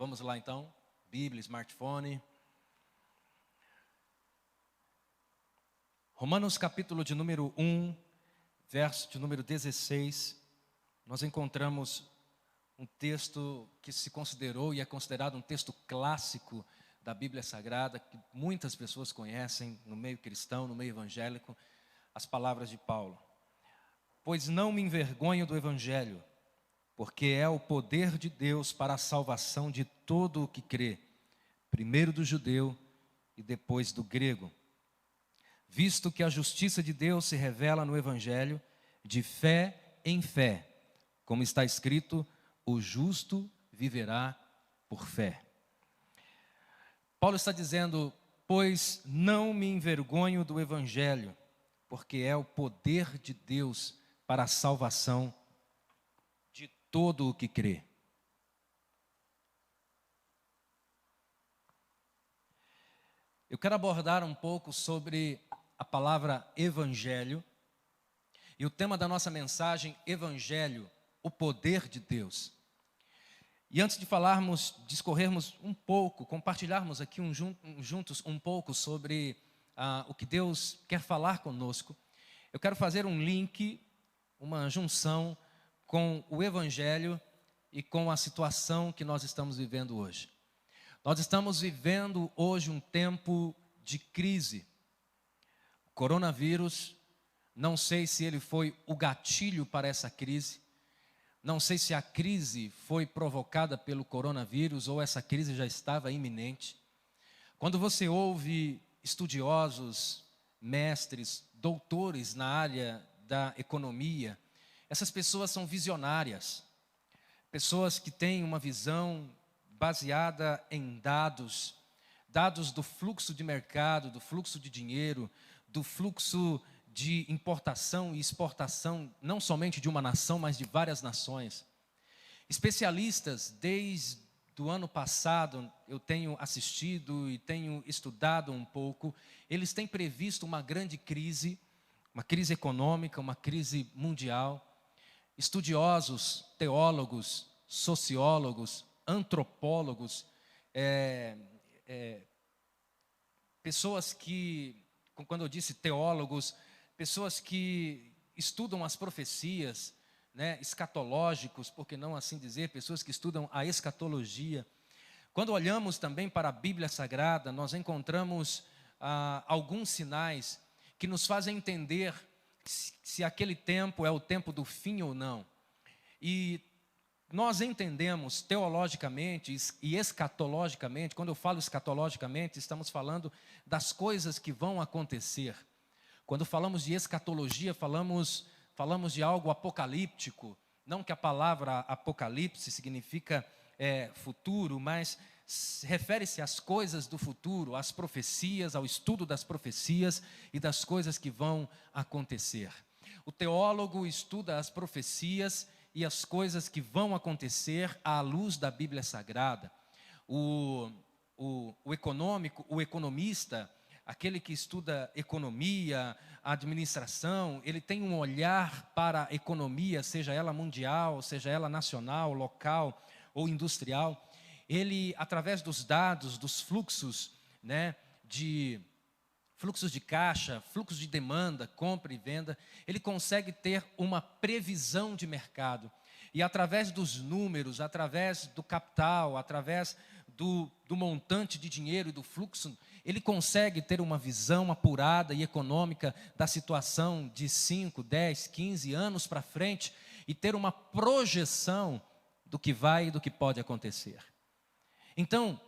Vamos lá então, Bíblia, smartphone. Romanos capítulo de número 1, verso de número 16, nós encontramos um texto que se considerou e é considerado um texto clássico da Bíblia Sagrada, que muitas pessoas conhecem no meio cristão, no meio evangélico, as palavras de Paulo. Pois não me envergonho do Evangelho, porque é o poder de Deus para a salvação de todo o que crê, primeiro do judeu e depois do grego. Visto que a justiça de Deus se revela no Evangelho, de fé em fé, como está escrito, o justo viverá por fé. Paulo está dizendo, pois não me envergonho do Evangelho, porque é o poder de Deus para a salvação de todo o que crê. Eu quero abordar um pouco sobre a palavra evangelho, e o tema da nossa mensagem, evangelho, o poder de Deus. E antes de falarmos, discorrermos um pouco, compartilharmos aqui juntos um pouco sobre o que Deus quer falar conosco, eu quero fazer um link, uma junção com o evangelho e com a situação que nós estamos vivendo hoje. Nós estamos vivendo hoje um tempo de crise. O coronavírus, não sei se ele foi o gatilho para essa crise, não sei se a crise foi provocada pelo coronavírus ou essa crise já estava iminente. Quando você ouve estudiosos, mestres, doutores na área da economia, essas pessoas são visionárias, pessoas que têm uma visão baseada em dados do fluxo de mercado, do fluxo de dinheiro, do fluxo de importação e exportação, não somente de uma nação, mas de várias nações. Especialistas, desde o ano passado, eu tenho assistido e tenho estudado um pouco, eles têm previsto uma grande crise, uma crise econômica, uma crise mundial. Estudiosos, teólogos, sociólogos, antropólogos, pessoas que, quando eu disse teólogos, pessoas que estudam as profecias, né, escatológicos, por que não assim dizer, pessoas que estudam a escatologia. Quando olhamos também para a Bíblia Sagrada, nós encontramos alguns sinais que nos fazem entender se aquele tempo é o tempo do fim ou não. E nós entendemos teologicamente e escatologicamente, quando eu falo escatologicamente, estamos falando das coisas que vão acontecer. Quando falamos de escatologia, falamos de algo apocalíptico, não que a palavra apocalipse significa futuro, mas refere-se às coisas do futuro, às profecias, ao estudo das profecias e das coisas que vão acontecer. O teólogo estuda as profecias e as coisas que vão acontecer à luz da Bíblia Sagrada. O economista, aquele que estuda economia, administração, ele tem um olhar para a economia, seja ela mundial, seja ela nacional, local ou industrial. Ele, através dos dados, dos fluxos, né, fluxos de caixa, fluxos de demanda, compra e venda, ele consegue ter uma previsão de mercado. E através dos números, através do capital, através do montante de dinheiro e do fluxo, ele consegue ter uma visão apurada e econômica da situação de 5, 10, 15 anos para frente e ter uma projeção do que vai e do que pode acontecer. Então,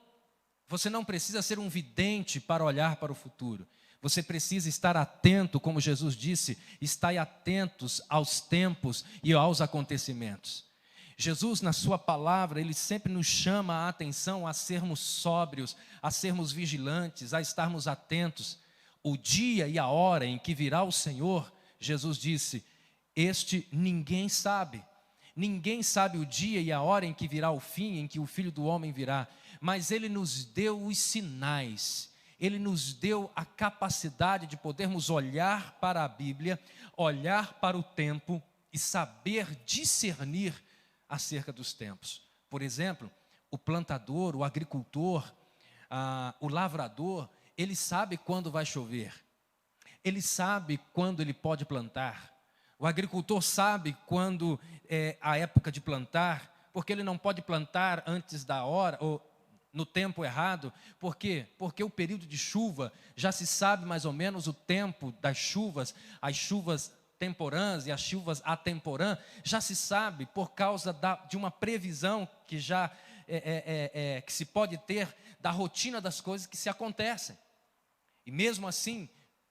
você não precisa ser um vidente para olhar para o futuro. Você precisa estar atento, como Jesus disse, estai atentos aos tempos e aos acontecimentos. Jesus, na sua palavra, ele sempre nos chama a atenção a sermos sóbrios, a sermos vigilantes, a estarmos atentos. O dia e a hora em que virá o Senhor, Jesus disse, este ninguém sabe. Ninguém sabe o dia e a hora em que virá o fim, em que o Filho do Homem virá. Mas Ele nos deu os sinais. Ele nos deu a capacidade de podermos olhar para a Bíblia, olhar para o tempo e saber discernir acerca dos tempos. Por exemplo, o plantador, o agricultor, o lavrador, ele sabe quando vai chover. Ele sabe quando ele pode plantar. O agricultor sabe quando é a época de plantar, porque ele não pode plantar antes da hora ou no tempo errado. Por quê? Porque o período de chuva, já se sabe mais ou menos o tempo das chuvas, as chuvas temporãs e as chuvas atemporã, já se sabe por causa de uma previsão que já que se pode ter da rotina das coisas que se acontecem. E mesmo assim,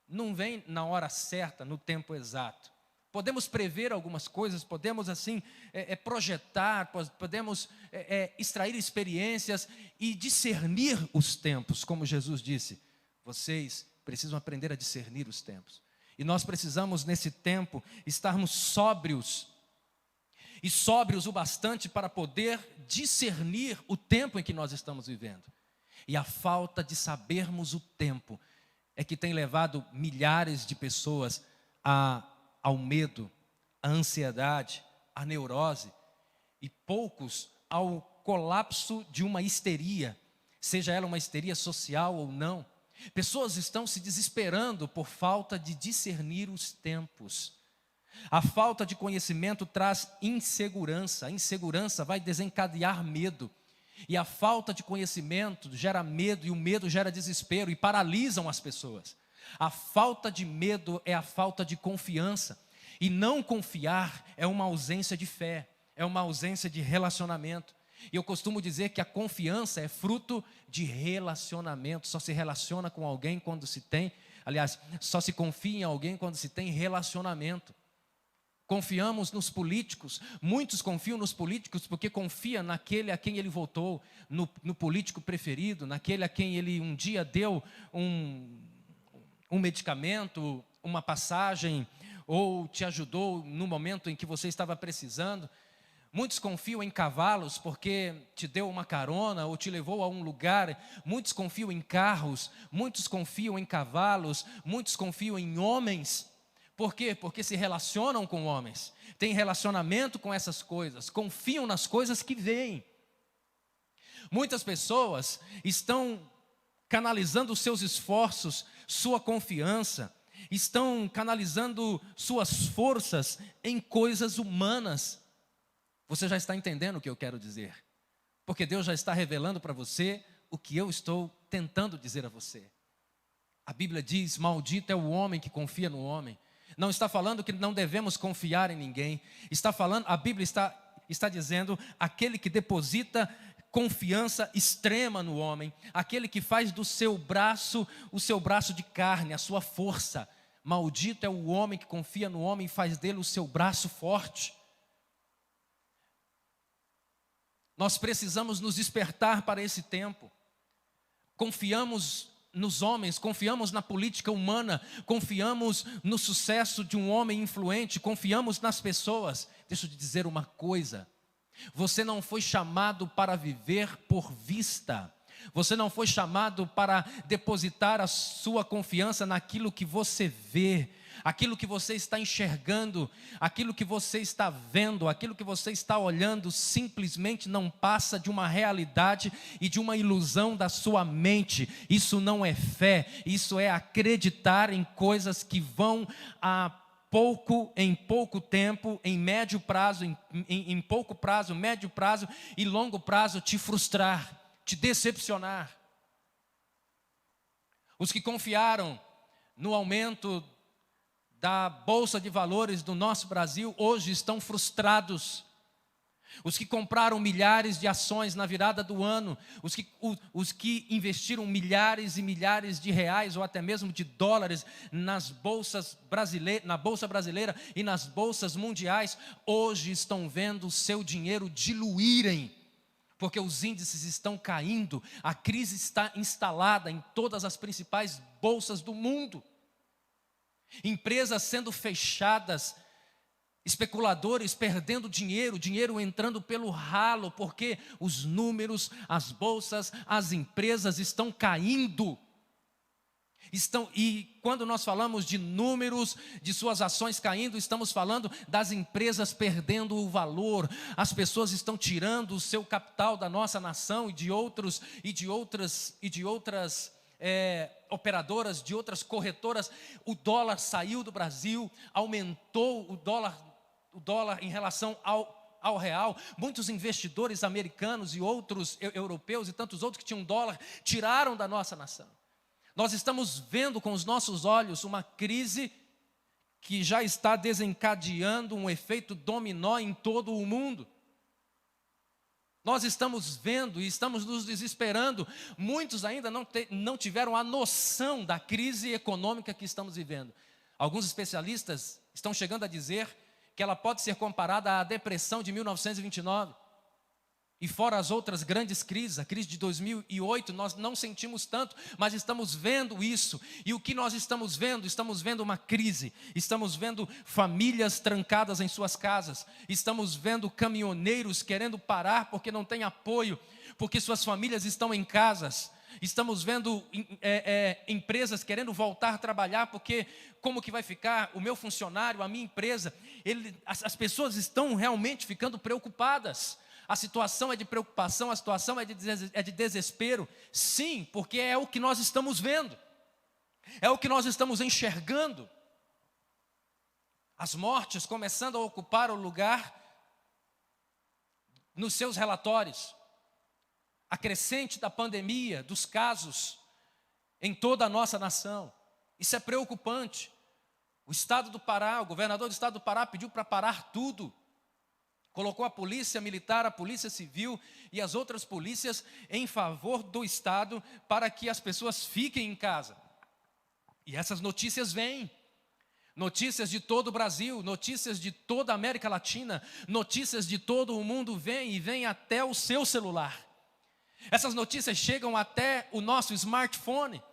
não vem na hora certa, no tempo exato. Podemos prever algumas coisas, podemos assim projetar, podemos extrair experiências e discernir os tempos, como Jesus disse. Vocês precisam aprender a discernir os tempos. E nós precisamos, nesse tempo, estarmos sóbrios. E sóbrios o bastante para poder discernir o tempo em que nós estamos vivendo. E a falta de sabermos o tempo é que tem levado milhares de pessoas ao medo, à ansiedade, à neurose, e poucos ao colapso de uma histeria, seja ela uma histeria social ou não. Pessoas estão se desesperando por falta de discernir os tempos. A falta de conhecimento traz insegurança. A insegurança vai desencadear medo. E a falta de conhecimento gera medo, e o medo gera desespero e paralisam as pessoas. A falta de medo é a falta de confiança. E não confiar é uma ausência de fé, é uma ausência de relacionamento. E eu costumo dizer que a confiança é fruto de relacionamento. Só se relaciona com alguém quando se tem, aliás, só se confia em alguém quando se tem relacionamento. Confiamos nos políticos, muitos confiam nos políticos porque confia naquele a quem ele votou, no político preferido, naquele a quem ele um dia deu um medicamento, uma passagem, ou te ajudou no momento em que você estava precisando. Muitos confiam em cavalos porque te deu uma carona ou te levou a um lugar. Muitos confiam em carros, muitos confiam em cavalos, muitos confiam em homens. Por quê? Porque se relacionam com homens, têm relacionamento com essas coisas, confiam nas coisas que veem. Muitas pessoas estão canalizando seus esforços, sua confiança, estão canalizando suas forças em coisas humanas. Você já está entendendo o que eu quero dizer? Porque Deus já está revelando para você o que eu estou tentando dizer a você. A Bíblia diz: maldito é o homem que confia no homem. Não está falando que não devemos confiar em ninguém. Está falando, a Bíblia está dizendo, aquele que deposita confiança extrema no homem, aquele que faz do seu braço o seu braço de carne, a sua força. Maldito é o homem que confia no homem e faz dele o seu braço forte. Nós precisamos nos despertar para esse tempo. Confiamos nos homens, confiamos na política humana, confiamos no sucesso de um homem influente, confiamos nas pessoas. Deixa eu te dizer uma coisa: você não foi chamado para viver por vista. Você não foi chamado para depositar a sua confiança naquilo que você vê, aquilo que você está enxergando, aquilo que você está vendo, aquilo que você está olhando, simplesmente não passa de uma realidade e de uma ilusão da sua mente. Isso não é fé, isso é acreditar em coisas que vão em pouco tempo, em médio prazo, em pouco prazo, médio prazo e longo prazo te frustrar, te decepcionar. Os que confiaram no aumento da Bolsa de Valores do nosso Brasil hoje estão frustrados. Os que compraram milhares de ações na virada do ano, os que investiram milhares e milhares de reais ou até mesmo de dólares na Bolsa Brasileira e nas bolsas mundiais, hoje estão vendo o seu dinheiro diluírem, porque os índices estão caindo, a crise está instalada em todas as principais bolsas do mundo. Empresas sendo fechadas, especuladores perdendo dinheiro, dinheiro entrando pelo ralo, porque os números, as bolsas, as empresas estão caindo. E quando nós falamos de números, de suas ações caindo, estamos falando das empresas perdendo o valor. As pessoas estão tirando o seu capital da nossa nação e de outras operadoras, de outras corretoras. O dólar saiu do Brasil, aumentou o dólar em relação ao real. Muitos investidores americanos e outros europeus e tantos outros que tinham dólar tiraram da nossa nação. Nós estamos vendo com os nossos olhos uma crise que já está desencadeando um efeito dominó em todo o mundo. Nós estamos vendo e estamos nos desesperando. Muitos ainda não tiveram a noção da crise econômica que estamos vivendo. Alguns especialistas estão chegando a dizer que ela pode ser comparada à depressão de 1929. E fora as outras grandes crises, a crise de 2008, nós não sentimos tanto, mas estamos vendo isso. E o que nós estamos vendo? Estamos vendo uma crise, estamos vendo famílias trancadas em suas casas, estamos vendo caminhoneiros querendo parar porque não tem apoio, porque suas famílias estão em casas. Estamos vendo empresas querendo voltar a trabalhar, porque como que vai ficar o meu funcionário, a minha empresa? As pessoas estão realmente ficando preocupadas. A situação é de preocupação, a situação é de desespero. Sim, porque é o que nós estamos vendo, é o que nós estamos enxergando. As mortes começando a ocupar o lugar nos seus relatórios. A crescente da pandemia, dos casos em toda a nossa nação. Isso é preocupante. O estado do Pará, o governador do estado do Pará pediu para parar tudo. Colocou a polícia militar, a polícia civil e as outras polícias em favor do estado para que as pessoas fiquem em casa. E essas notícias vêm. Notícias de todo o Brasil, notícias de toda a América Latina, notícias de todo o mundo vêm e vêm até o seu celular. Essas notícias chegam até o nosso smartphone.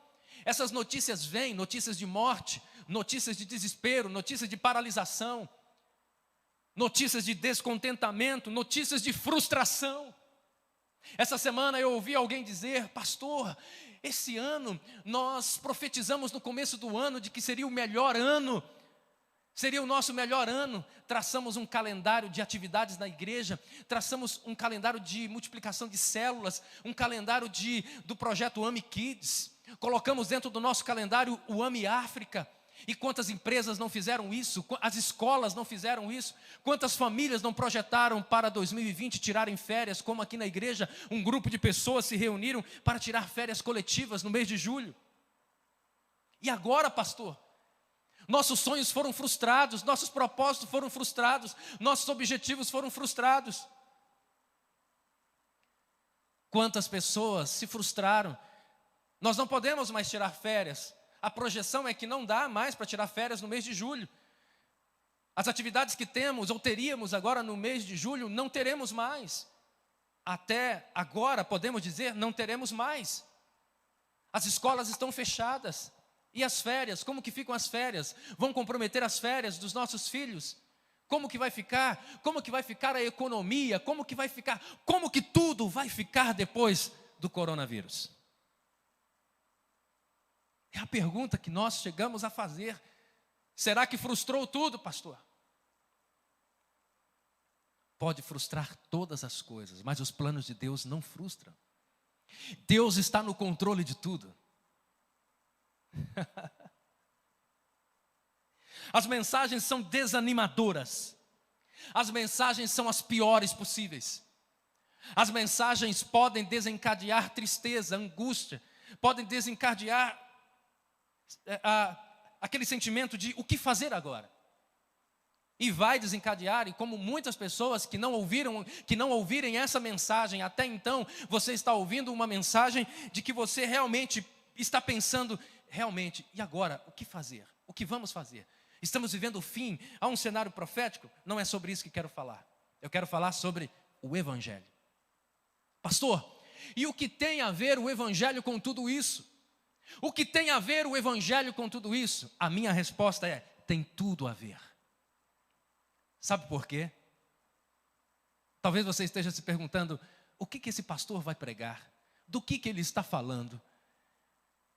Essas notícias vêm, notícias de morte, notícias de desespero, notícias de paralisação, notícias de descontentamento, notícias de frustração. Essa semana eu ouvi alguém dizer: pastor, esse ano nós profetizamos no começo do ano de que seria o melhor ano, seria o nosso melhor ano. Traçamos um calendário de atividades na igreja, traçamos um calendário de multiplicação de células, um calendário do projeto AMI Kids, colocamos dentro do nosso calendário o AMI África. E quantas empresas não fizeram isso? As escolas não fizeram isso? Quantas famílias não projetaram para 2020 tirarem férias? Como aqui na igreja, um grupo de pessoas se reuniram para tirar férias coletivas no mês de julho. E agora, pastor, nossos sonhos foram frustrados, nossos propósitos foram frustrados, nossos objetivos foram frustrados. Quantas pessoas se frustraram? Nós não podemos mais tirar férias. A projeção é que não dá mais para tirar férias no mês de julho. As atividades que temos ou teríamos agora no mês de julho, não teremos mais. Até agora, podemos dizer, não teremos mais. As escolas estão fechadas. E as férias? Como que ficam as férias? Vão comprometer as férias dos nossos filhos? Como que vai ficar? Como que vai ficar a economia? Como que tudo vai ficar depois do coronavírus? É a pergunta que nós chegamos a fazer. Será que frustrou tudo, pastor? Pode frustrar todas as coisas, mas os planos de Deus não frustram. Deus está no controle de tudo. As mensagens são desanimadoras. As mensagens são as piores possíveis. As mensagens podem desencadear tristeza, angústia, podem desencadear aquele sentimento de o que fazer agora. E vai desencadear, e como muitas pessoas que não ouvirem essa mensagem até então, você está ouvindo uma mensagem de que você realmente está pensando, realmente, e agora, o que fazer? O que vamos fazer? Estamos vivendo o fim, há um cenário profético? Não é sobre isso que quero falar. Eu quero falar sobre o Evangelho. Pastor, e o que tem a ver o Evangelho com tudo isso? O que tem a ver o Evangelho com tudo isso? A minha resposta é: tem tudo a ver. Sabe por quê? Talvez você esteja se perguntando: o que esse pastor vai pregar? Do que ele está falando?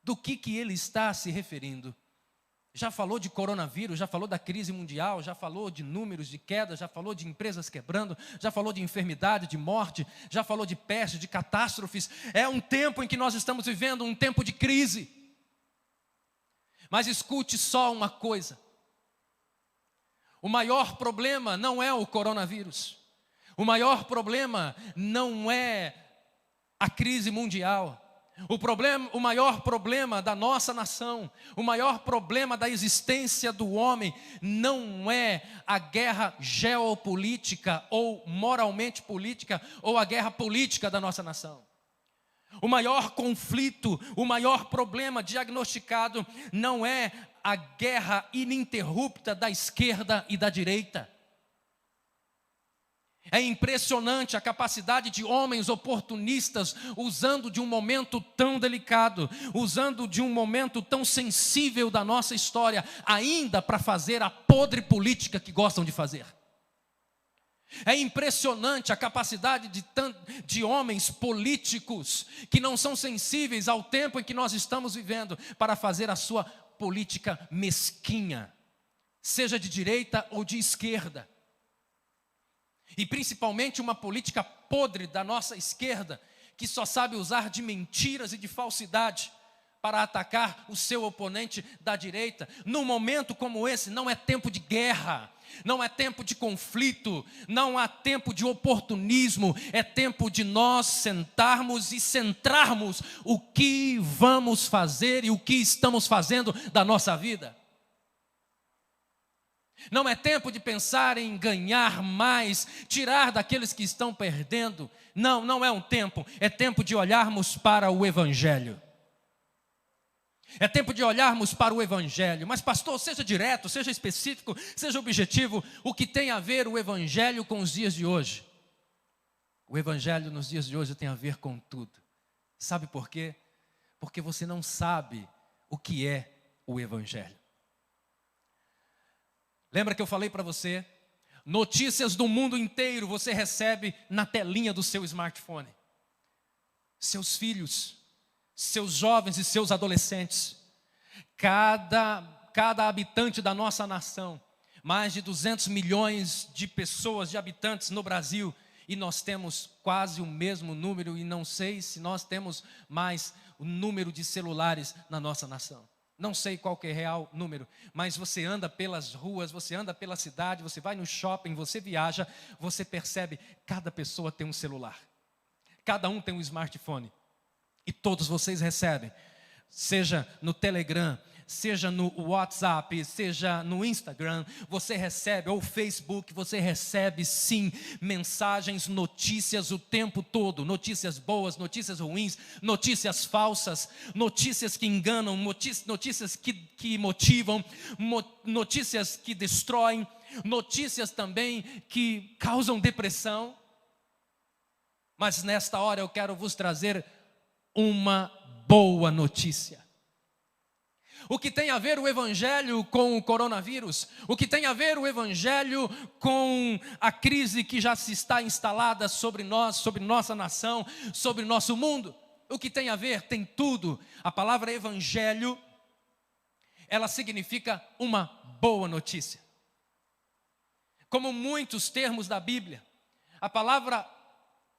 do que ele está se referindo. Já falou de coronavírus, já falou da crise mundial, já falou de números de queda, já falou de empresas quebrando, já falou de enfermidade, de morte, já falou de peste, de catástrofes. É um tempo em que nós estamos vivendo, um tempo de crise. Mas escute só uma coisa: o maior problema não é o coronavírus, o maior problema não é a crise mundial. O maior problema da nossa nação, o maior problema da existência do homem não é a guerra geopolítica ou moralmente política ou a guerra política da nossa nação. O maior conflito, o maior problema diagnosticado não é a guerra ininterrupta da esquerda e da direita. É impressionante a capacidade de homens oportunistas, usando de um momento tão delicado, usando de um momento tão sensível da nossa história, ainda para fazer a podre política que gostam de fazer. É impressionante a capacidade de homens políticos que não são sensíveis ao tempo em que nós estamos vivendo para fazer a sua política mesquinha, seja de direita ou de esquerda. E principalmente uma política podre da nossa esquerda, que só sabe usar de mentiras e de falsidade para atacar o seu oponente da direita. Num momento como esse, não é tempo de guerra, não é tempo de conflito, não há tempo de oportunismo, é tempo de nós sentarmos e centrarmos o que vamos fazer e o que estamos fazendo da nossa vida. Não é tempo de pensar em ganhar mais, tirar daqueles que estão perdendo. Não, não é um tempo. É tempo de olharmos para o Evangelho. É tempo de olharmos para o Evangelho. Mas pastor, seja direto, seja específico, seja objetivo. O que tem a ver o Evangelho com os dias de hoje? O Evangelho nos dias de hoje tem a ver com tudo. Sabe por quê? Porque você não sabe o que é o Evangelho. Lembra que eu falei para você? Notícias do mundo inteiro você recebe na telinha do seu smartphone. Seus filhos, seus jovens e seus adolescentes. Cada habitante da nossa nação, mais de 200 milhões de pessoas, de habitantes no Brasil, e nós temos quase o mesmo número, e não sei se nós temos mais o número de celulares na nossa nação. Não sei qual que é o real número, mas você anda pelas ruas, você anda pela cidade, você vai no shopping, você viaja, você percebe, cada pessoa tem um celular. Cada um tem um smartphone. E todos vocês recebem, seja no Telegram, seja no WhatsApp, seja no Instagram, você recebe, ou Facebook, você recebe sim, mensagens, notícias o tempo todo, notícias boas, notícias ruins, notícias falsas, notícias que enganam, notícias que motivam, notícias que destroem, notícias também que causam depressão. Mas nesta hora eu quero vos trazer uma boa notícia. O que tem a ver o Evangelho com o coronavírus? O que tem a ver o Evangelho com a crise que já se está instalada sobre nós, sobre nossa nação, sobre nosso mundo? O que tem a ver? Tem tudo. A palavra Evangelho, ela significa uma boa notícia. Como muitos termos da Bíblia, a palavra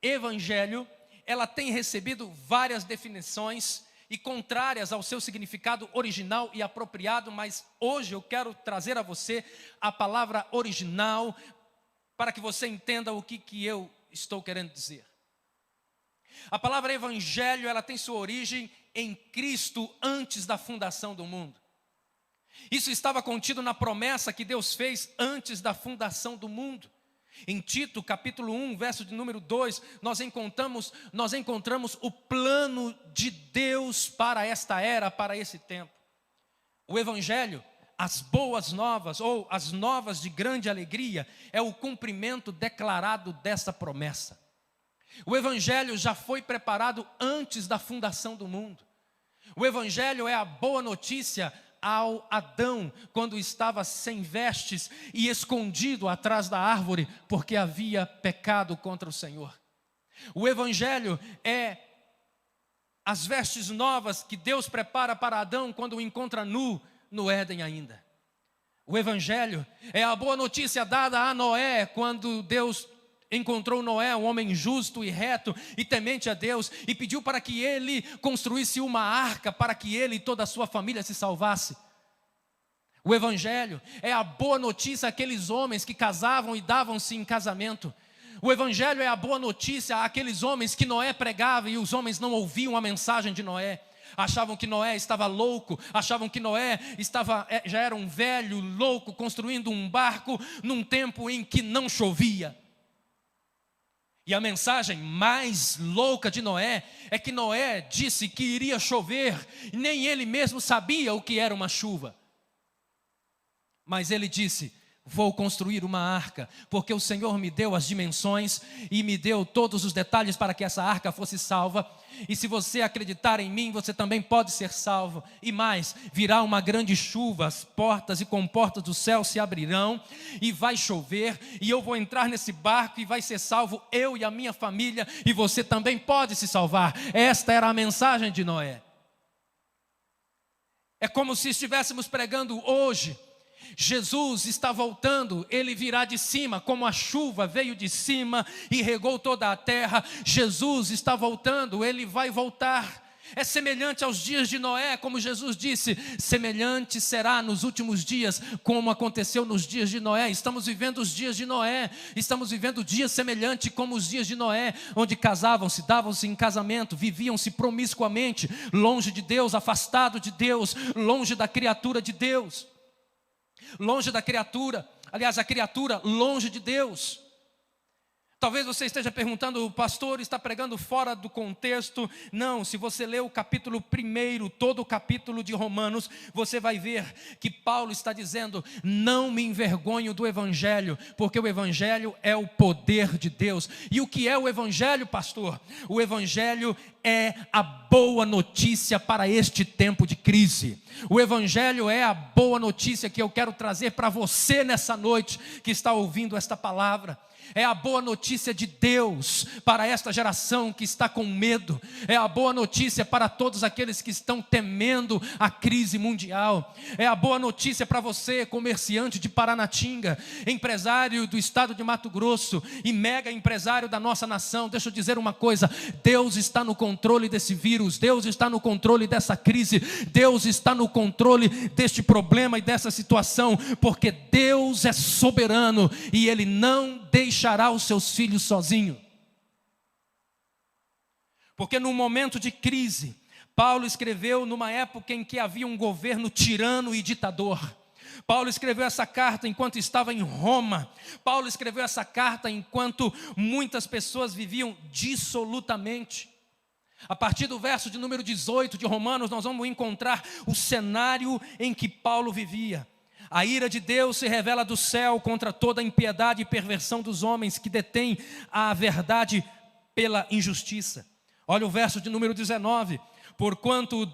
Evangelho, ela tem recebido várias definições e contrárias ao seu significado original e apropriado, mas hoje eu quero trazer a você a palavra original para que você entenda o que eu estou querendo dizer. A palavra evangelho, ela tem sua origem em Cristo antes da fundação do mundo. Isso estava contido na promessa que Deus fez antes da fundação do mundo. Em Tito, capítulo 1, verso de número 2, nós encontramos o plano de Deus para esta era, para esse tempo. O Evangelho, as boas novas, ou as novas de grande alegria, é o cumprimento declarado dessa promessa. O Evangelho já foi preparado antes da fundação do mundo. O Evangelho é a boa notícia ao Adão, quando estava sem vestes e escondido atrás da árvore, porque havia pecado contra o Senhor. O Evangelho é as vestes novas que Deus prepara para Adão quando o encontra nu no Éden ainda. O Evangelho é a boa notícia dada a Noé quando Deus encontrou Noé, um homem justo e reto e temente a Deus, e pediu para que ele construísse uma arca para que ele e toda a sua família se salvasse. O Evangelho é a boa notícia àqueles homens que casavam e davam-se em casamento. O Evangelho é a boa notícia àqueles homens que Noé pregava e os homens não ouviam a mensagem de Noé. Achavam que Noé estava louco, achavam que Noé já era um velho louco construindo um barco num tempo em que não chovia. E a mensagem mais louca de Noé é que Noé disse que iria chover, e nem ele mesmo sabia o que era uma chuva. Mas ele disse: vou construir uma arca, porque o Senhor me deu as dimensões e me deu todos os detalhes para que essa arca fosse salva. E se você acreditar em mim, você também pode ser salvo. E mais, virá uma grande chuva, as portas e comportas do céu se abrirão e vai chover, e eu vou entrar nesse barco e vai ser salvo eu e a minha família, e você também pode se salvar. Esta era a mensagem de Noé. É como se estivéssemos pregando hoje: Jesus está voltando, ele virá de cima, como a chuva veio de cima e regou toda a terra. Jesus está voltando, ele vai voltar. É semelhante aos dias de Noé, como Jesus disse: semelhante será nos últimos dias, como aconteceu nos dias de Noé. Estamos vivendo os dias de Noé, estamos vivendo dias semelhantes como os dias de Noé, onde casavam-se, davam-se em casamento, viviam-se promiscuamente, longe de Deus, afastado de Deus, longe da criatura de Deus. Longe da criatura, aliás, a criatura longe de Deus. Talvez você esteja perguntando: o pastor está pregando fora do contexto. Não, se você ler o capítulo 1, todo o capítulo de Romanos, você vai ver que Paulo está dizendo: não me envergonho do Evangelho, porque o Evangelho é o poder de Deus. E o que é o Evangelho, pastor? O Evangelho é a boa notícia para este tempo de crise. O Evangelho é a boa notícia que eu quero trazer para você nessa noite que está ouvindo esta palavra. É a boa notícia de Deus para esta geração que está com medo. É a boa notícia para todos aqueles que estão temendo a crise mundial. É a boa notícia para você, comerciante de Paranatinga, empresário do estado de Mato Grosso e mega empresário da nossa nação. Deixa eu dizer uma coisa: Deus está no controle desse vírus, Deus está no controle dessa crise, Deus está no controle deste problema e dessa situação, porque Deus é soberano e Ele não deixará os seus filhos sozinhos. Porque no momento de crise, Paulo escreveu numa época em que havia um governo tirano e ditador. Paulo escreveu essa carta enquanto estava em Roma. Paulo escreveu essa carta enquanto muitas pessoas viviam dissolutamente. A partir do verso de número 18 de Romanos, nós vamos encontrar o cenário em que Paulo vivia. A ira de Deus se revela do céu contra toda a impiedade e perversão dos homens que detêm a verdade pela injustiça. Olha o verso de número 19. Porquanto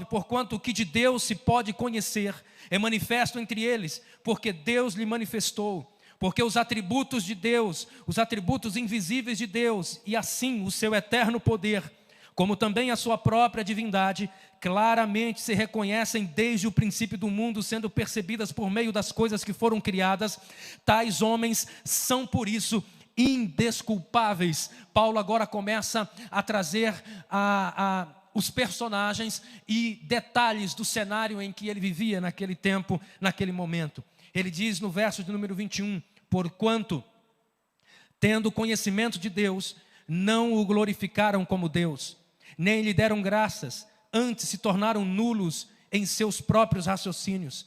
porquanto o que de Deus se pode conhecer é manifesto entre eles, porque Deus lhe manifestou. Porque os atributos de Deus, os atributos invisíveis de Deus, e assim o seu eterno poder, como também a sua própria divindade, claramente se reconhecem desde o princípio do mundo, sendo percebidas por meio das coisas que foram criadas. Tais homens são por isso indesculpáveis. Paulo agora começa a trazer os personagens e detalhes do cenário em que ele vivia naquele tempo, naquele momento. Ele diz no verso de número 21, porquanto, tendo conhecimento de Deus, não o glorificaram como Deus, nem lhe deram graças, antes se tornaram nulos em seus próprios raciocínios,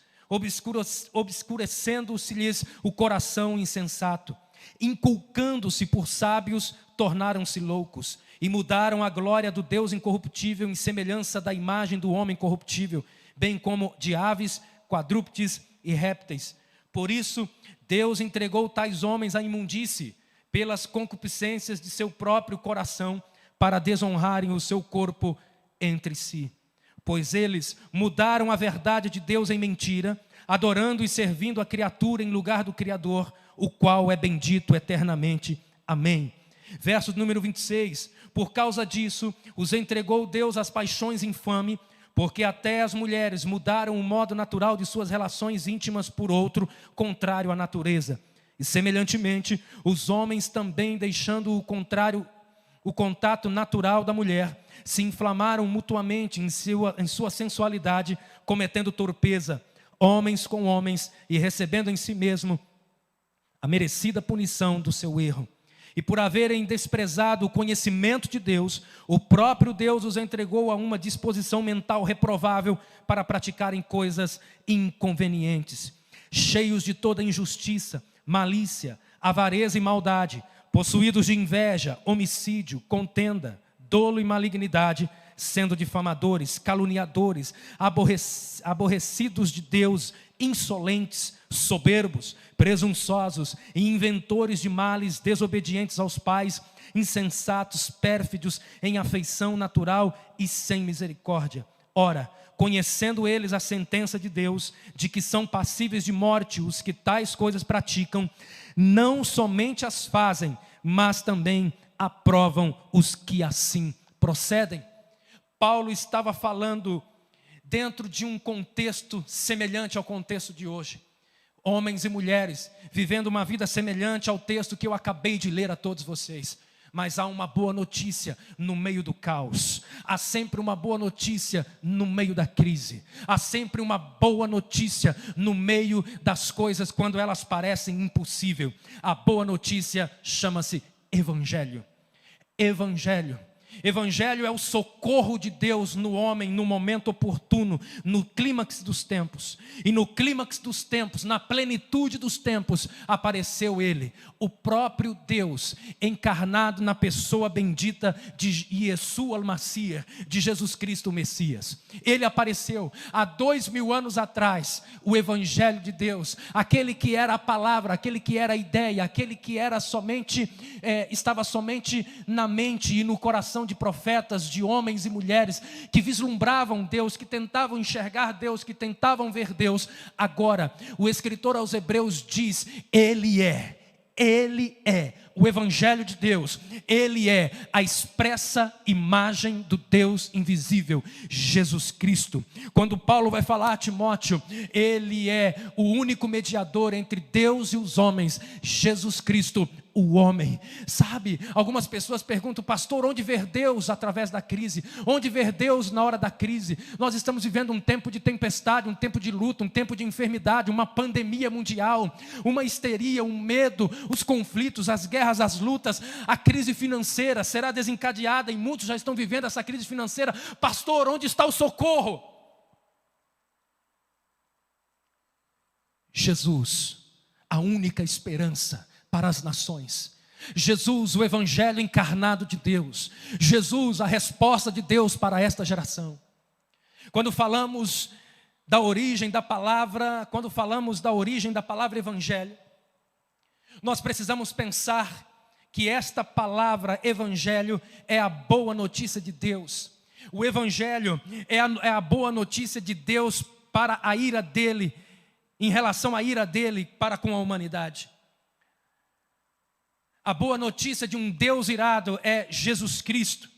obscurecendo-se-lhes o coração insensato, inculcando-se por sábios, tornaram-se loucos, e mudaram a glória do Deus incorruptível em semelhança da imagem do homem corruptível, bem como de aves, quadrúpedes e répteis. Por isso, Deus entregou tais homens à imundície, pelas concupiscências de seu próprio coração, para desonrarem o seu corpo entre si. Pois eles mudaram a verdade de Deus em mentira, adorando e servindo a criatura em lugar do Criador, o qual é bendito eternamente. Amém. Verso número 26, por causa disso, os entregou Deus às paixões infames, porque até as mulheres mudaram o modo natural de suas relações íntimas por outro, contrário à natureza. E semelhantemente, os homens também, deixando o contato natural da mulher, se inflamaram mutuamente em sua sensualidade, cometendo torpeza, homens com homens, e recebendo em si mesmo a merecida punição do seu erro. E por haverem desprezado o conhecimento de Deus, o próprio Deus os entregou a uma disposição mental reprovável para praticarem coisas inconvenientes, cheios de toda injustiça, malícia, avareza e maldade, possuídos de inveja, homicídio, contenda, dolo e malignidade, sendo difamadores, caluniadores, aborrecidos de Deus, insolentes, soberbos, presunçosos e inventores de males, desobedientes aos pais, insensatos, pérfidos, em afeição natural e sem misericórdia. Ora, conhecendo eles a sentença de Deus, de que são passíveis de morte os que tais coisas praticam, não somente as fazem, mas também aprovam os que assim procedem. Paulo estava falando dentro de um contexto semelhante ao contexto de hoje. Homens e mulheres vivendo uma vida semelhante ao texto que eu acabei de ler a todos vocês. Mas há uma boa notícia no meio do caos. Há sempre uma boa notícia no meio da crise. Há sempre uma boa notícia no meio das coisas quando elas parecem impossíveis. A boa notícia chama-se Evangelho. Evangelho. Evangelho é o socorro de Deus no homem no momento oportuno, no clímax dos tempos. E no clímax dos tempos, na plenitude dos tempos, apareceu Ele, o próprio Deus, encarnado na pessoa bendita de Yeshua al-Mashiach, de Jesus Cristo o Messias. Ele apareceu há 2000 anos atrás, o Evangelho de Deus, aquele que era a palavra, aquele que era a ideia, aquele que era estava somente na mente e no coração de profetas, de homens e mulheres que vislumbravam Deus, que tentavam enxergar Deus, que tentavam ver Deus. Agora, o escritor aos Hebreus diz: Ele é o Evangelho de Deus. Ele é a expressa imagem do Deus invisível, Jesus Cristo. Quando Paulo vai falar a Timóteo, Ele é o único mediador entre Deus e os homens, Jesus Cristo, o homem. Sabe, algumas pessoas perguntam: pastor, onde ver Deus através da crise? Onde ver Deus na hora da crise? Nós estamos vivendo um tempo de tempestade, um tempo de luta, um tempo de enfermidade, uma pandemia mundial, uma histeria, um medo, os conflitos, as guerras, as lutas, a crise financeira será desencadeada e muitos já estão vivendo essa crise financeira. Pastor, onde está o socorro? Jesus, a única esperança para as nações. Jesus, o Evangelho encarnado de Deus. Jesus, a resposta de Deus para esta geração. Quando falamos da origem da palavra, Evangelho, nós precisamos pensar que esta palavra Evangelho é a boa notícia de Deus. O Evangelho é a boa notícia de Deus para a ira dele, em relação à ira dele para com a humanidade. A boa notícia de um Deus irado é Jesus Cristo.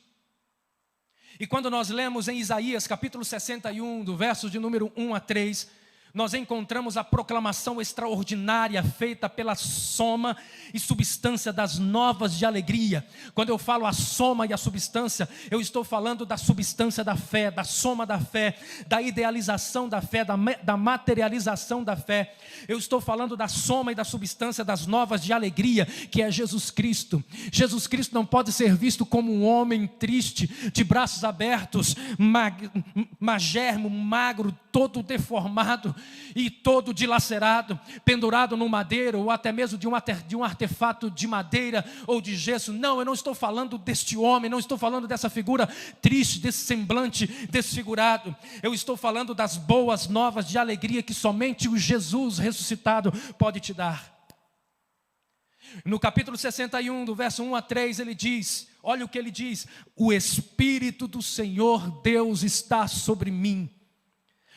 E quando nós lemos em Isaías capítulo 61, do verso de número 1 a 3, nós encontramos a proclamação extraordinária feita pela soma e substância das novas de alegria. Quando eu falo a soma e a substância, eu estou falando da substância da fé, da soma da fé, da idealização da fé, da materialização da fé. Eu estou falando da soma e da substância das novas de alegria, que é Jesus Cristo. Jesus Cristo não pode ser visto como um homem triste, de braços abertos, magérrimo, magro, todo deformado e todo dilacerado, pendurado no madeiro, ou até mesmo de um artefato de madeira ou de gesso. Não, eu não estou falando deste homem, não estou falando dessa figura triste, desse semblante desfigurado. Eu estou falando das boas novas de alegria que somente o Jesus ressuscitado pode te dar. No capítulo 61, do verso 1 a 3, ele diz, olha o que ele diz: o Espírito do Senhor Deus está sobre mim,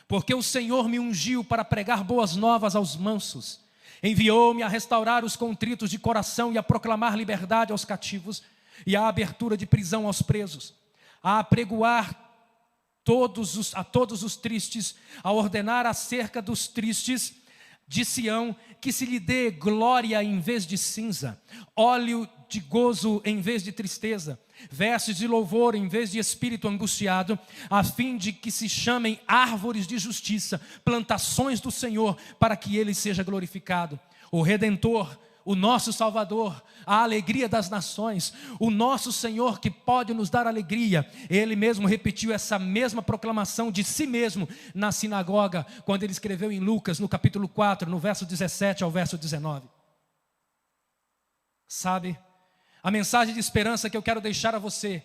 porque o Senhor me ungiu para pregar boas novas aos mansos, Enviou-me a restaurar os contritos de coração e a proclamar liberdade aos cativos e a abertura de prisão aos presos, a apregoar a todos os tristes, a ordenar acerca dos tristes de Sião, que se lhe dê glória em vez de cinza, óleo de gozo em vez de tristeza, vestes de louvor em vez de espírito angustiado, a fim de que se chamem árvores de justiça, plantações do Senhor, para que Ele seja glorificado. O Redentor, o nosso Salvador, a alegria das nações, o nosso Senhor que pode nos dar alegria. Ele mesmo repetiu essa mesma proclamação de si mesmo na sinagoga, quando ele escreveu em Lucas, no capítulo 4, no verso 17 ao verso 19. Sabe, a mensagem de esperança que eu quero deixar a você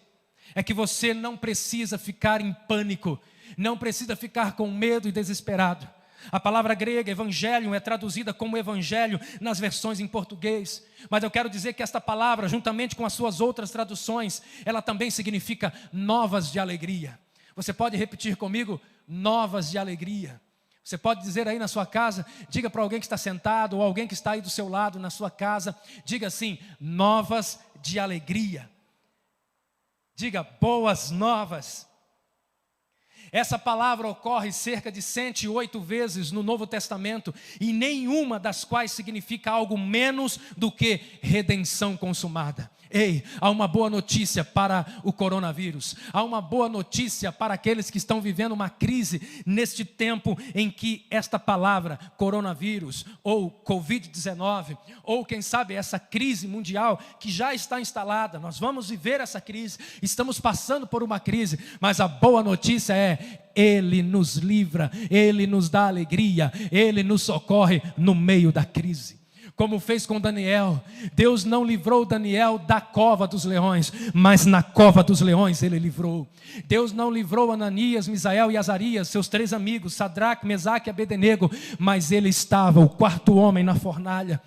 é que você não precisa ficar em pânico, não precisa ficar com medo e desesperado. A palavra grega, evangelho, é traduzida como evangelho nas versões em português. Mas eu quero dizer que esta palavra, juntamente com as suas outras traduções, ela também significa novas de alegria. Você pode repetir comigo? Novas de alegria. Você pode dizer aí na sua casa, diga para alguém que está sentado, ou alguém que está aí do seu lado na sua casa, diga assim, novas de alegria. Diga, boas novas. Essa palavra ocorre cerca de 108 vezes no Novo Testamento, e nenhuma das quais significa algo menos do que redenção consumada. Ei, há uma boa notícia para o coronavírus, há uma boa notícia para aqueles que estão vivendo uma crise neste tempo em que esta palavra, coronavírus, ou Covid-19, ou quem sabe essa crise mundial que já está instalada, nós vamos viver essa crise, estamos passando por uma crise, mas a boa notícia é, Ele nos livra, Ele nos dá alegria, Ele nos socorre no meio da crise. Como fez com Daniel, Deus não livrou Daniel da cova dos leões, mas na cova dos leões Ele livrou. Deus não livrou Ananias, Misael e Azarias, seus 3 amigos, Sadraque, Mesaque e Abednego, mas ele estava, o 4º homem, na fornalha.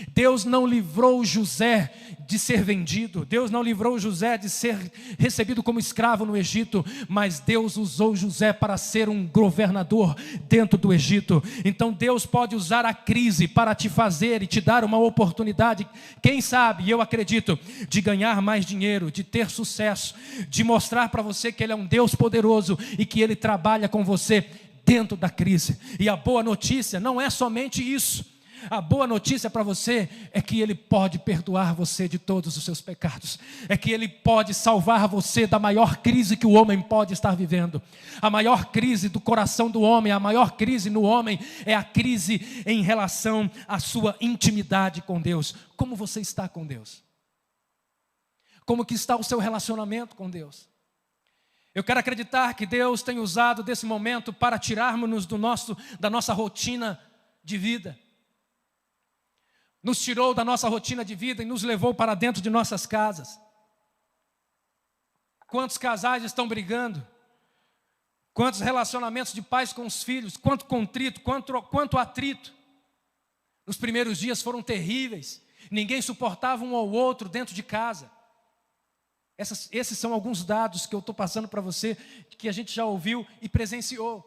Deus não livrou José de ser vendido, Deus não livrou José de ser recebido como escravo no Egito, mas Deus usou José para ser um governador dentro do Egito. Então Deus pode usar a crise para te fazer e te dar uma oportunidade, quem sabe, e eu acredito, de ganhar mais dinheiro, de ter sucesso, de mostrar para você que Ele é um Deus poderoso e que Ele trabalha com você dentro da crise. E a boa notícia não é somente isso. A boa notícia para você é que Ele pode perdoar você de todos os seus pecados. É que Ele pode salvar você da maior crise que o homem pode estar vivendo. A maior crise do coração do homem, a maior crise no homem é a crise em relação à sua intimidade com Deus. Como você está com Deus? Como que está o seu relacionamento com Deus? Eu quero acreditar que Deus tem usado desse momento para tirarmos-nos da nossa rotina de vida. Nos tirou da nossa rotina de vida e nos levou para dentro de nossas casas. Quantos casais estão brigando? Quantos relacionamentos de pais com os filhos? Quanto contrito, quanto atrito. Nos primeiros dias foram terríveis. Ninguém suportava um ao outro dentro de casa. Esses são alguns dados que eu estou passando para você, que a gente já ouviu e presenciou.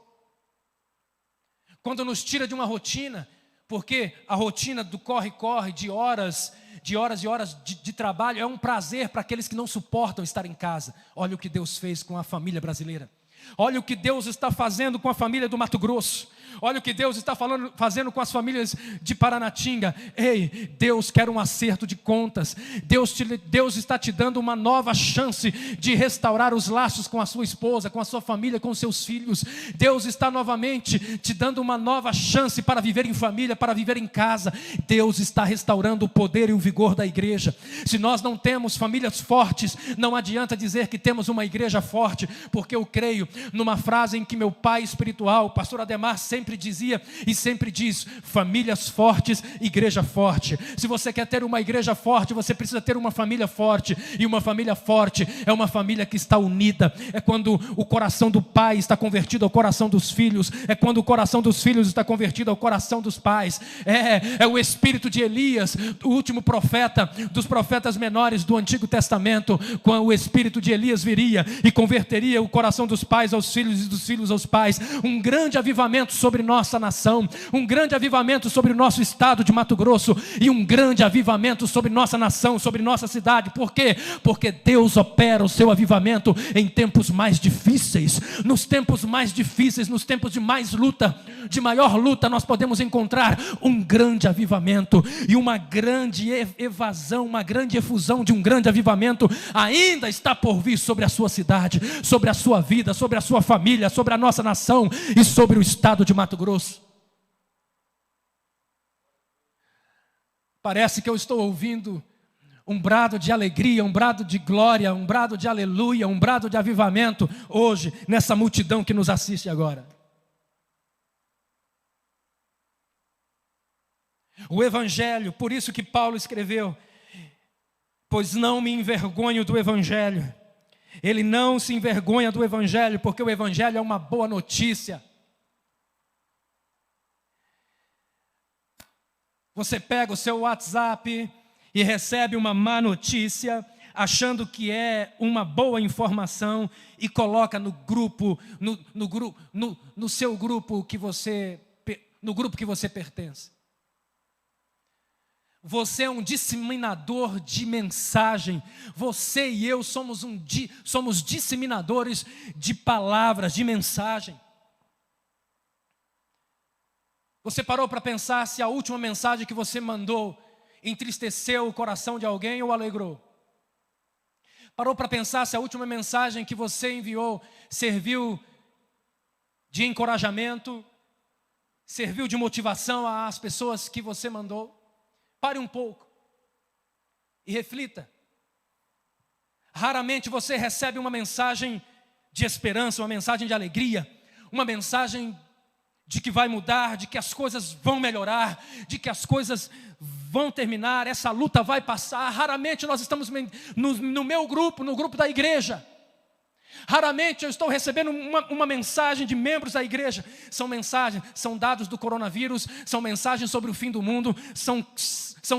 Quando nos tira de uma rotina, porque a rotina do corre-corre, de horas e horas de trabalho, é um prazer para aqueles que não suportam estar em casa. Olha o que Deus fez com a família brasileira. Olha o que Deus está fazendo com a família do Mato Grosso. Olha o que Deus está fazendo com as famílias de Paranatinga. Ei, Deus quer um acerto de contas. Deus está te dando uma nova chance de restaurar os laços com a sua esposa, com a sua família, com os seus filhos. Deus está novamente te dando uma nova chance para viver em família, para viver em casa. Deus está restaurando o poder e o vigor da igreja. Se nós não temos famílias fortes, não adianta dizer que temos uma igreja forte, porque eu creio numa frase em que meu pai espiritual, o pastor Ademar, sempre dizia e sempre diz: famílias fortes, igreja forte. Se você quer ter uma igreja forte, você precisa ter uma família forte. E uma família forte é uma família que está unida. É quando o coração do pai está convertido ao coração dos filhos. É quando o coração dos filhos está convertido ao coração dos pais. É o espírito de Elias, o último profeta dos profetas menores do Antigo Testamento. Quando o espírito de Elias viria e converteria o coração dos pais aos filhos e dos filhos aos pais, um grande avivamento sobre nossa nação, um grande avivamento sobre o nosso estado de Mato Grosso e um grande avivamento sobre nossa nação, sobre nossa cidade. Por quê? Porque Deus opera o seu avivamento em tempos mais difíceis. Nos tempos mais difíceis, nos tempos de mais luta, de maior luta, nós podemos encontrar um grande avivamento e uma grande evasão, uma grande efusão de um grande avivamento ainda está por vir sobre a sua cidade, sobre a sua vida, sobre a sua família, sobre a nossa nação e sobre o estado de Mato Grosso. Parece que eu estou ouvindo um brado de alegria, um brado de glória, um brado de aleluia, um brado de avivamento hoje nessa multidão que nos assiste agora. O Evangelho, por isso que Paulo escreveu: pois não me envergonho do Evangelho. Ele não se envergonha do Evangelho, porque o Evangelho é uma boa notícia. Você pega o seu WhatsApp e recebe uma má notícia, achando que é uma boa informação, e coloca no grupo, no seu grupo que você, no grupo que você pertence. Você é um disseminador de mensagem. Você e eu somos disseminadores de palavras, de mensagem. Você parou para pensar se a última mensagem que você mandou entristeceu o coração de alguém ou alegrou? Parou para pensar se a última mensagem que você enviou serviu de encorajamento, serviu de motivação às pessoas que você mandou? Pare um pouco e reflita. Raramente você recebe uma mensagem de esperança, uma mensagem de alegria, uma mensagem de que vai mudar, de que as coisas vão melhorar, de que as coisas vão terminar, essa luta vai passar. Raramente nós estamos no meu grupo, no grupo da igreja. Raramente eu estou recebendo uma mensagem de membros da igreja. São mensagens, são dados do coronavírus, são mensagens sobre o fim do mundo, são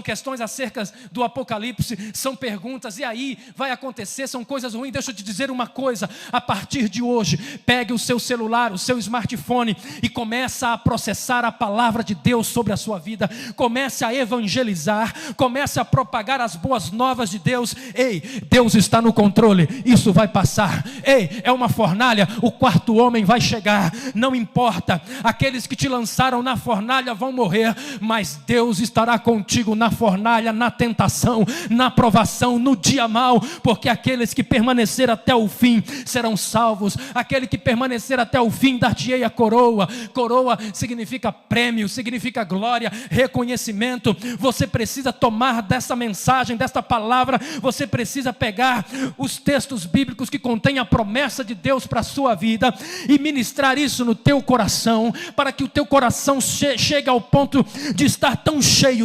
questões acerca do apocalipse, são perguntas, e aí vai acontecer, são coisas ruins. Deixa eu te dizer uma coisa: a partir de hoje, pegue o seu celular, o seu smartphone e começa a processar a palavra de Deus sobre a sua vida. Comece a evangelizar, comece a propagar as boas novas de Deus. Ei, Deus está no controle, isso vai passar. Ei, é uma fornalha, o quarto homem vai chegar, não importa, aqueles que te lançaram na fornalha vão morrer, mas Deus estará contigo na fornalha, na tentação, na provação, no dia mau, porque aqueles que permaneceram até o fim serão salvos. Aquele que permanecer até o fim, dar-te-ei a coroa. Coroa significa prêmio, significa glória, reconhecimento. Você precisa tomar dessa mensagem, desta palavra, você precisa pegar os textos bíblicos que contêm a promessa de Deus para a sua vida e ministrar isso no teu coração, para que o teu coração chegue ao ponto de estar tão cheio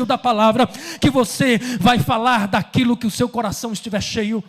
da palavra, que você vai falar daquilo que o seu coração estiver cheio.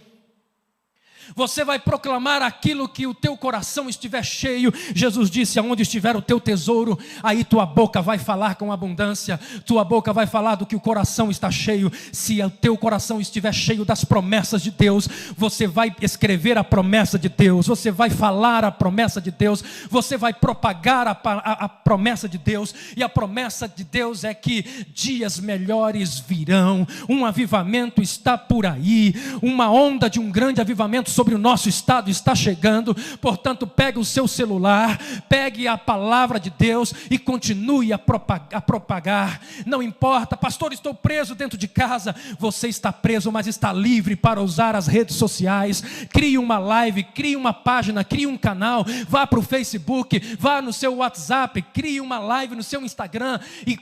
Você vai proclamar aquilo que o teu coração estiver cheio. Jesus disse: aonde estiver o teu tesouro, aí tua boca vai falar com abundância. Tua boca vai falar do que o coração está cheio. Se o teu coração estiver cheio das promessas de Deus, você vai escrever a promessa de Deus, você vai falar a promessa de Deus, você vai propagar a promessa de Deus. E a promessa de Deus é que dias melhores virão. Um avivamento está por aí, uma onda de um grande avivamento sobre o nosso estado está chegando. Portanto, pegue o seu celular, pegue a palavra de Deus e continue a propagar. Não importa: pastor, estou preso dentro de casa. Você está preso, mas está livre para usar as redes sociais. Crie uma live, crie uma página, crie um canal, vá para o Facebook, vá no seu WhatsApp, crie uma live no seu Instagram e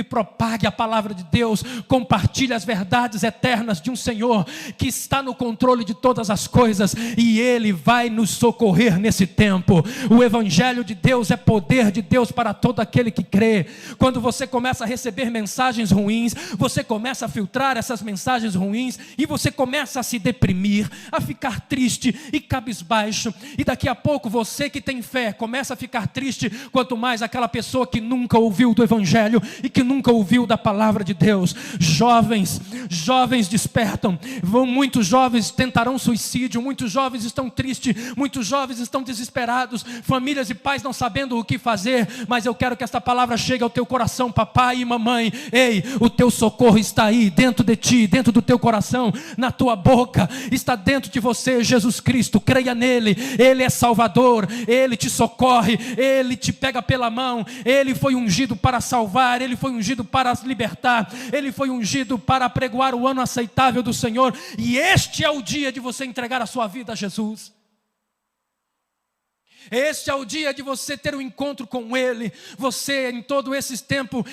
propague a palavra de Deus. Compartilhe as verdades eternas de um Senhor que está no controle de todas as coisas, e Ele vai nos socorrer nesse tempo. O Evangelho de Deus é poder de Deus para todo aquele que crê. Quando você começa a receber mensagens ruins, você começa a filtrar essas mensagens ruins, e você começa a se deprimir, a ficar triste e cabisbaixo, e daqui a pouco você que tem fé começa a ficar triste, quanto mais aquela pessoa que nunca ouviu do Evangelho e que nunca ouviu da palavra de Deus. Jovens despertam, muitos jovens tentarão suicídio suicídio, muitos jovens estão tristes, muitos jovens estão desesperados, famílias e pais não sabendo o que fazer, mas eu quero que esta palavra chegue ao teu coração, papai e mamãe. Ei, o teu socorro está aí, dentro de ti, dentro do teu coração, na tua boca, está dentro de você, Jesus Cristo. Creia nele, ele é Salvador, ele te socorre, ele te pega pela mão, ele foi ungido para salvar, ele foi ungido para libertar, ele foi ungido para apregoar o ano aceitável do Senhor, e este é o dia de você entregar a sua vida a Jesus. Este é o dia de você ter um encontro com Ele. Você em todo esse tempo,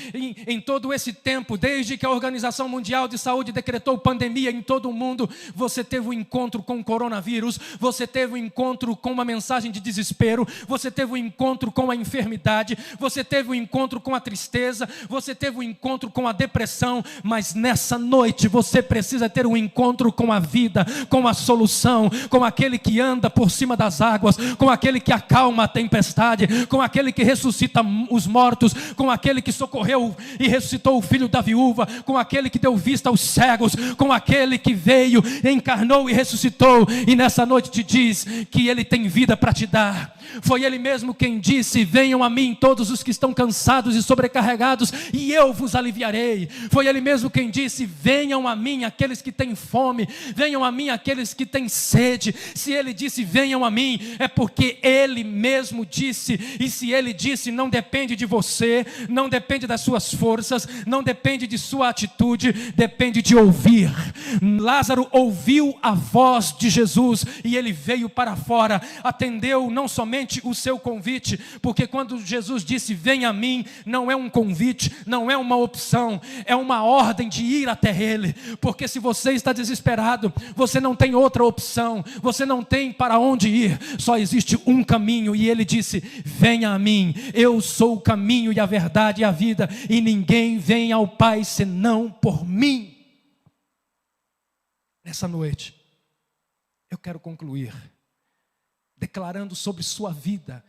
desde que a Organização Mundial de Saúde decretou pandemia em todo o mundo, você teve um encontro com o coronavírus, você teve um encontro com uma mensagem de desespero, você teve um encontro com a enfermidade, você teve um encontro com a tristeza, você teve um encontro com a depressão, mas nessa noite você precisa ter um encontro com a vida, com a solução, com aquele que anda por cima das águas, com aquele que acalma a tempestade, com aquele que ressuscita os mortos, com aquele que socorreu e ressuscitou o filho da viúva, com aquele que deu vista aos cegos, com aquele que veio, encarnou e ressuscitou, e nessa noite te diz que ele tem vida para te dar. Foi ele mesmo quem disse: venham a mim todos os que estão cansados e sobrecarregados, e eu vos aliviarei. Foi ele mesmo quem disse: venham a mim aqueles que têm fome, venham a mim aqueles que têm sede. Se ele disse venham a mim, é porque ele mesmo disse, e se ele disse, não depende de você, não depende das suas forças, não depende de sua atitude, depende de ouvir. Lázaro ouviu a voz de Jesus e ele veio para fora, atendeu não somente o seu convite, porque quando Jesus disse venha a mim, não é um convite, não é uma opção, é uma ordem de ir até ele, porque se você está desesperado, você não tem outra opção, você não tem para onde ir, só existe um caminho, e ele disse venha a mim, eu sou o caminho e a verdade e a vida, e ninguém vem ao Pai senão por mim. Nessa noite eu quero concluir declarando sobre sua vida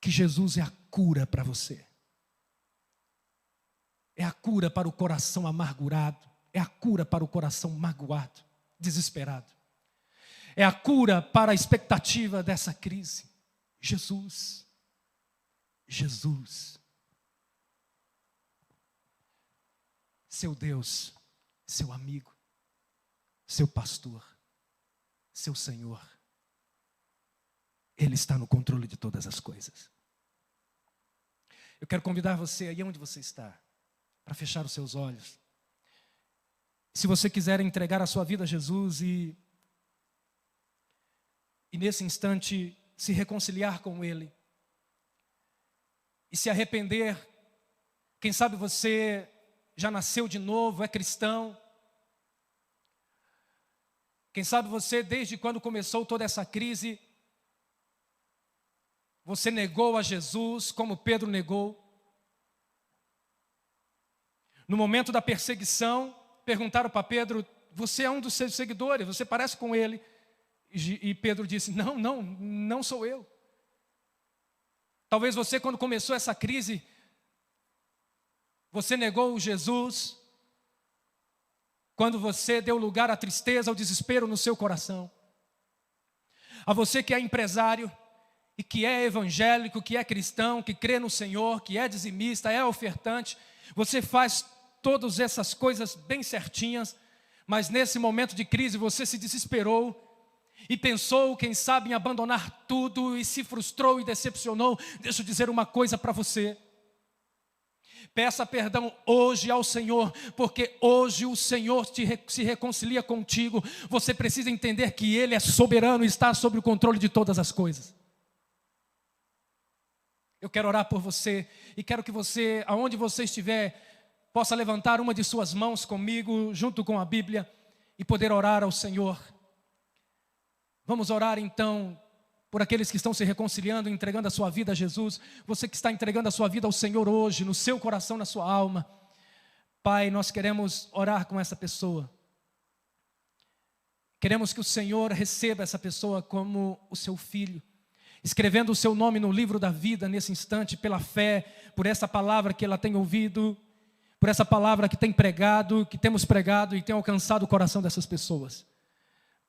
que Jesus é a cura para você. É a cura para o coração amargurado, é a cura para o coração magoado, desesperado. É a cura para a expectativa dessa crise. Jesus. Jesus. Seu Deus, seu amigo, seu pastor, seu Senhor. Ele está no controle de todas as coisas. Eu quero convidar você, aí onde você está, para fechar os seus olhos. Se você quiser entregar a sua vida a Jesus e nesse instante se reconciliar com Ele e se arrepender, quem sabe você já nasceu de novo, é cristão. Quem sabe você, desde quando começou toda essa crise, você negou a Jesus como Pedro negou. No momento da perseguição, perguntaram para Pedro: você é um dos seus seguidores, você parece com ele. E Pedro disse: não sou eu. Talvez você, quando começou essa crise, você negou Jesus, quando você deu lugar à tristeza, ao desespero no seu coração. A você que é empresário, e que é evangélico, que é cristão, que crê no Senhor, que é dizimista, é ofertante, você faz todas essas coisas bem certinhas, mas nesse momento de crise você se desesperou e pensou, quem sabe, em abandonar tudo e se frustrou e decepcionou. Deixa eu dizer uma coisa para você. Peça perdão hoje ao Senhor, porque hoje o Senhor se reconcilia contigo. Você precisa entender que Ele é soberano e está sob o controle de todas as coisas. Eu quero orar por você e quero que você, aonde você estiver, possa levantar uma de suas mãos comigo, junto com a Bíblia, e poder orar ao Senhor. Vamos orar então por aqueles que estão se reconciliando, entregando a sua vida a Jesus. Você que está entregando a sua vida ao Senhor hoje, no seu coração, na sua alma. Pai, nós queremos orar com essa pessoa. Queremos que o Senhor receba essa pessoa como o seu filho, escrevendo o seu nome no livro da vida nesse instante, pela fé, por essa palavra que ela tem ouvido, por essa palavra que tem pregado, que temos pregado e tem alcançado o coração dessas pessoas.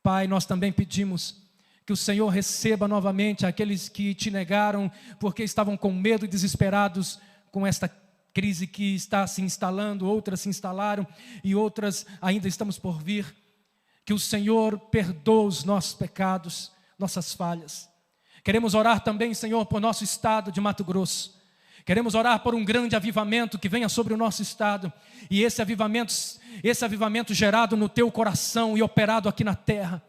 Pai, nós também pedimos que o Senhor receba novamente aqueles que te negaram porque estavam com medo e desesperados com esta crise que está se instalando, outras se instalaram e outras ainda estamos por vir. Que o Senhor perdoe os nossos pecados, nossas falhas. Queremos orar também, Senhor, por nosso estado de Mato Grosso. Queremos orar por um grande avivamento que venha sobre o nosso estado. E esse avivamento gerado no teu coração e operado aqui na terra.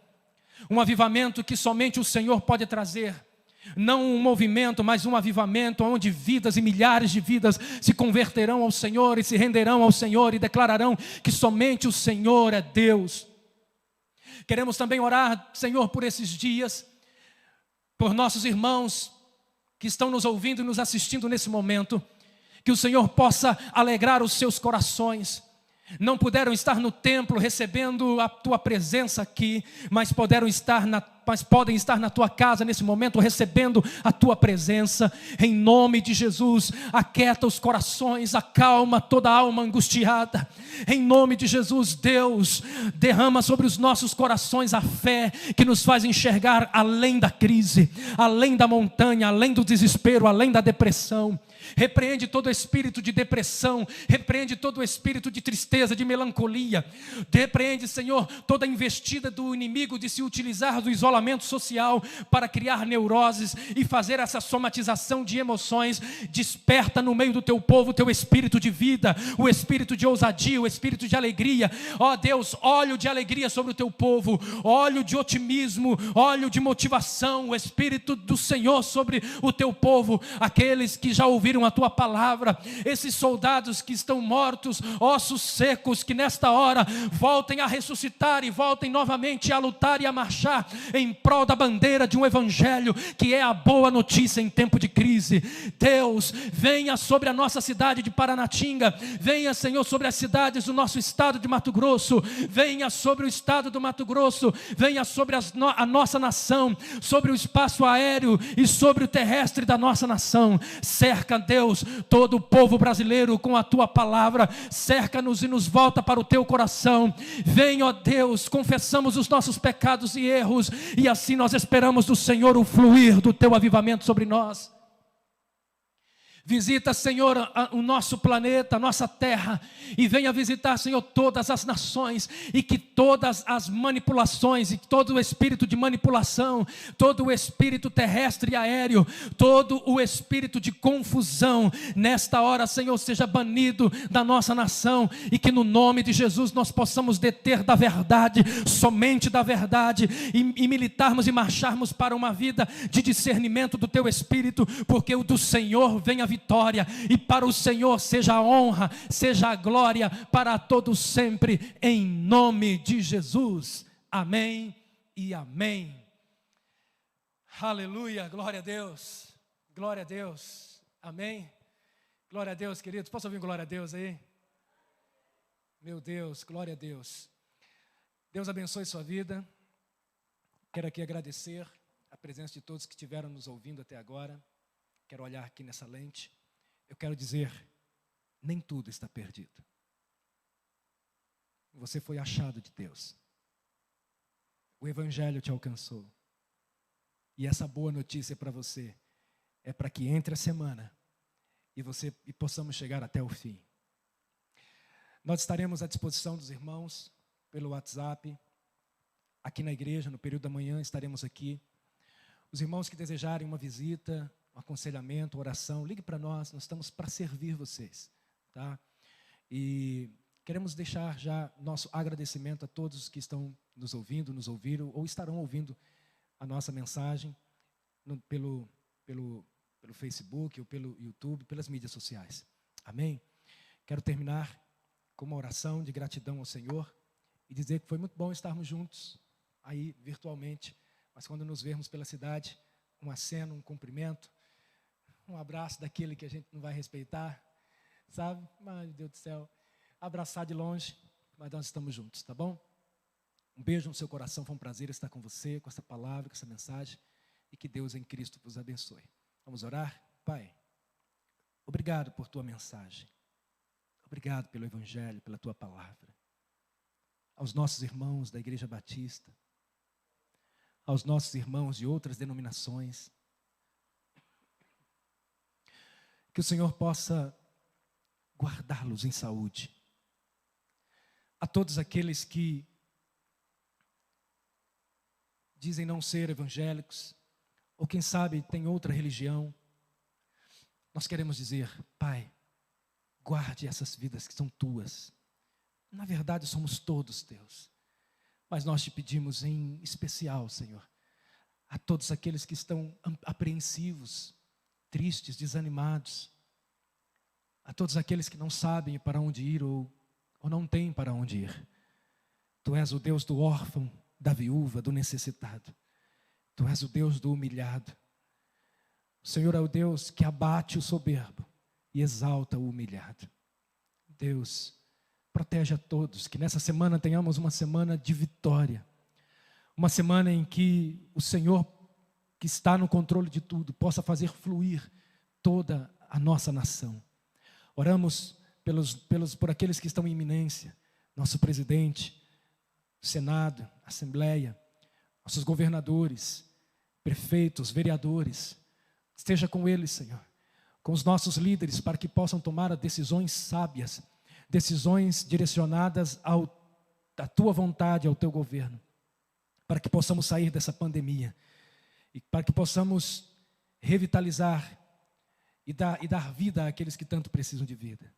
Um avivamento que somente o Senhor pode trazer. Não um movimento, mas um avivamento onde vidas e milhares de vidas se converterão ao Senhor e se renderão ao Senhor e declararão que somente o Senhor é Deus. Queremos também orar, Senhor, por esses dias, por nossos irmãos que estão nos ouvindo e nos assistindo nesse momento, que o Senhor possa alegrar os seus corações. Não puderam estar no templo recebendo a tua presença aqui, mas podem estar na tua casa nesse momento recebendo a tua presença. Em nome de Jesus, aquieta os corações, acalma toda a alma angustiada. Em nome de Jesus, Deus, derrama sobre os nossos corações a fé que nos faz enxergar além da crise, além da montanha, além do desespero, além da depressão. Repreende todo espírito de depressão, repreende todo espírito de tristeza, de melancolia. Repreende, Senhor, toda investida do inimigo de se utilizar do isolamento social para criar neuroses e fazer essa somatização de emoções. Desperta no meio do teu povo o teu espírito de vida, o espírito de ousadia, o espírito de alegria. Ó Deus, óleo de alegria sobre o teu povo, óleo de otimismo, óleo de motivação, o espírito do Senhor sobre o teu povo, aqueles que já ouviram a tua palavra, esses soldados que estão mortos, ossos secos, que nesta hora voltem a ressuscitar e voltem novamente a lutar e a marchar em prol da bandeira de um evangelho que é a boa notícia em tempo de crise. Deus, venha sobre a nossa cidade de Paranatinga, venha, Senhor, sobre as cidades do nosso estado de Mato Grosso, venha sobre o estado do Mato Grosso, venha sobre a nossa nação, sobre o espaço aéreo e sobre o terrestre da nossa nação. Cerca, Deus, todo o povo brasileiro com a tua palavra, cerca-nos e nos volta para o teu coração. Vem, ó Deus, confessamos os nossos pecados e erros, e assim nós esperamos do Senhor o fluir do teu avivamento sobre nós. Visita, Senhor, o nosso planeta, a nossa terra, e venha visitar, Senhor, todas as nações, e que todas as manipulações, e todo o espírito de manipulação, todo o espírito terrestre e aéreo, todo o espírito de confusão, nesta hora, Senhor, seja banido da nossa nação, e que no nome de Jesus nós possamos deter da verdade, somente da verdade, e militarmos e marcharmos para uma vida de discernimento do teu espírito, porque o do Senhor vem a vitória, e para o Senhor seja a honra, seja a glória para todos sempre, em nome de Jesus, amém e amém. Aleluia, glória a Deus, amém, glória a Deus, queridos. Posso ouvir glória a Deus aí? Meu Deus, glória a Deus. Deus abençoe sua vida. Quero aqui agradecer a presença de todos que estiveram nos ouvindo até agora. Quero olhar aqui nessa lente. Eu quero dizer, nem tudo está perdido. Você foi achado de Deus. O Evangelho te alcançou. E essa boa notícia para você é para que entre a semana e possamos chegar até o fim. Nós estaremos à disposição dos irmãos pelo WhatsApp. Aqui na igreja, no período da manhã, estaremos aqui. Os irmãos que desejarem uma visita, um aconselhamento, oração, ligue para nós estamos para servir vocês, tá? E queremos deixar já nosso agradecimento a todos que estão nos ouvindo, nos ouviram ou estarão ouvindo a nossa mensagem pelo Facebook ou pelo YouTube, pelas mídias sociais. Amém? Quero terminar com uma oração de gratidão ao Senhor e dizer que foi muito bom estarmos juntos aí virtualmente, mas quando nos vermos pela cidade, um aceno, um cumprimento, um abraço daquele que a gente não vai respeitar, sabe? Mas, meu Deus do céu, abraçar de longe, mas nós estamos juntos, tá bom? Um beijo no seu coração, foi um prazer estar com você, com essa palavra, com essa mensagem, e que Deus em Cristo vos abençoe. Vamos orar? Pai, obrigado por tua mensagem, obrigado pelo Evangelho, pela tua palavra. Aos nossos irmãos da Igreja Batista, aos nossos irmãos de outras denominações. Que o Senhor possa guardá-los em saúde. A todos aqueles que dizem não ser evangélicos, ou quem sabe tem outra religião, nós queremos dizer: Pai, guarde essas vidas que são tuas. Na verdade somos todos teus, mas nós te pedimos em especial, Senhor, a todos aqueles que estão apreensivos, tristes, desanimados, a todos aqueles que não sabem para onde ir ou não têm para onde ir. Tu és o Deus do órfão, da viúva, do necessitado. Tu és o Deus do humilhado. O Senhor é o Deus que abate o soberbo e exalta o humilhado. Deus, protege a todos, que nessa semana tenhamos uma semana de vitória. Uma semana em que o Senhor, que está no controle de tudo, possa fazer fluir toda a nossa nação. Oramos por aqueles que estão em iminência, nosso presidente, Senado, Assembleia, nossos governadores, prefeitos, vereadores. Esteja com eles, Senhor, com os nossos líderes, para que possam tomar decisões sábias, decisões direcionadas à tua vontade, ao teu governo, para que possamos sair dessa pandemia e para que possamos revitalizar e dar vida àqueles que tanto precisam de vida,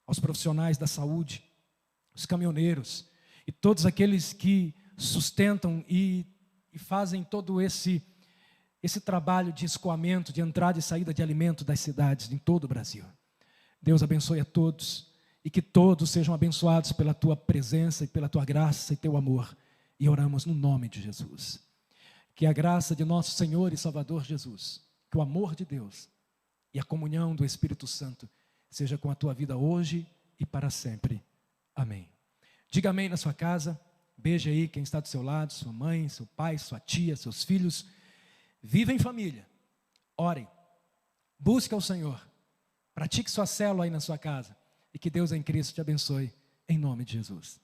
aos profissionais da saúde, os caminhoneiros e todos aqueles que sustentam e fazem todo esse trabalho de escoamento, de entrada e saída de alimento das cidades em todo o Brasil. Deus abençoe a todos e que todos sejam abençoados pela tua presença e pela tua graça e teu amor. E oramos no nome de Jesus. Que a graça de nosso Senhor e Salvador Jesus, que o amor de Deus e a comunhão do Espírito Santo seja com a tua vida hoje e para sempre. Amém. Diga amém na sua casa. Beije aí quem está do seu lado, sua mãe, seu pai, sua tia, seus filhos. Viva em família. Orem. Busque ao Senhor. Pratique sua célula aí na sua casa. E que Deus em Cristo te abençoe. Em nome de Jesus.